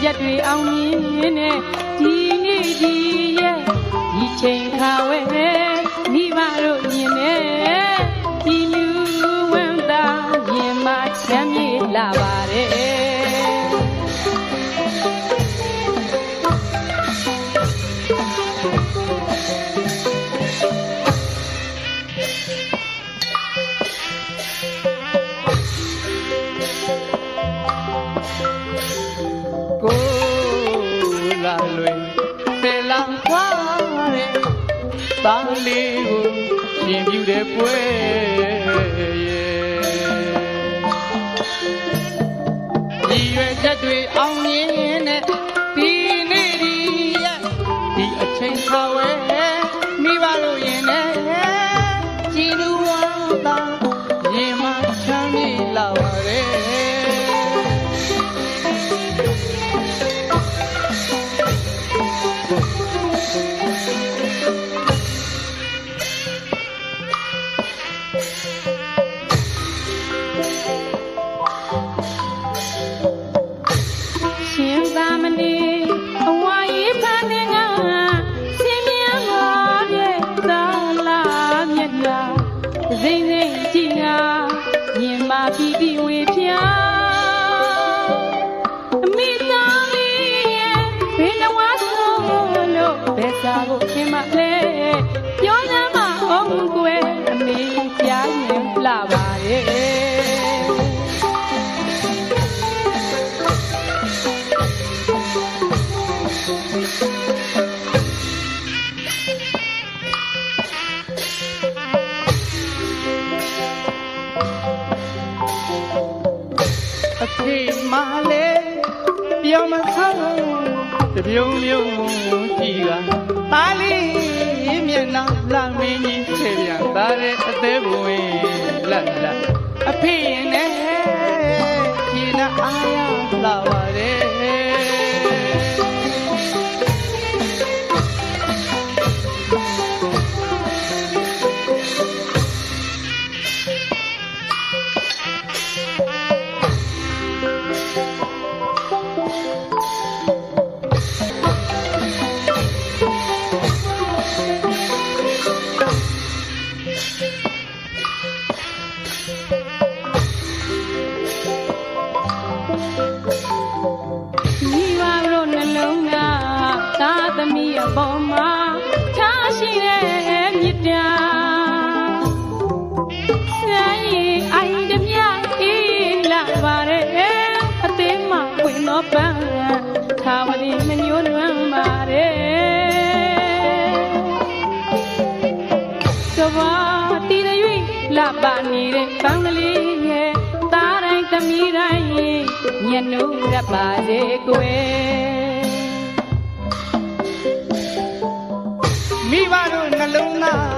ရက်တွေအောင်မြင်နဲ့ဒီနေ့ဒီရဲ့ဒီချိန်ခါဝဲမိဘတို့မြင်နဲ့ဒီလူဝမ်းသာရင်မချမ်းမြေ့လာပါတယ်သားလေးကိုရှင်ပြူတဲ့ပွဲဒီရွယ်ချက်တွေအောင်မြင်နဲ့ဒီနေ့ဒီရဲ့ဒီအချိန်ခါဝဲမိဘတို့ရင်နဲ့ကြည်လူဝမ်းသာရင်မချမ်းမြေ့လာပါတယ်ရှင်သာမဏေအဝါရေးဖန်တဲ့ကစင်မြန်းပါရဲ့သာလာမြတ်လာစိမ့်စိမ့်ကြည်ငါရင်မာပြီးပြီးဝေဖြာအမိသားလေးရဲ့ဘယ်နှဝါဆုံးလို့ဘယ်စာကိုခင်မလဲပြောစမ်းမအောင်ကွယ်အမေကြားရင်လာပါရဲ့အဖေမလေးပြောမဆောင်တပြုံပြုံကြည်ကသားလေးမျက်နှာလာမင်းကြီးဆယ်ပြန်သားတဲ့အသေးဘဝင်လက်လက်အဖေနဲ့ဒီနာအားရလာပါတယ်သားသမီးအပေါ်မှာထားရှိတဲ့မြတ်တာဆိုင်အိုင်တမြအေးလာပါတယ်အသေးမှဝင်တော့ပန်းသာဝတိမညှိုးနွမ်းပါတယ်ကဘာတီရရွေးလာပါနေတဲ့ကောင်းကလေးရဲ့သားတိုင်းသမီးတိုင်းညနှုတ်ရပါစေကွယ်မိဘတို့နှလုံးသား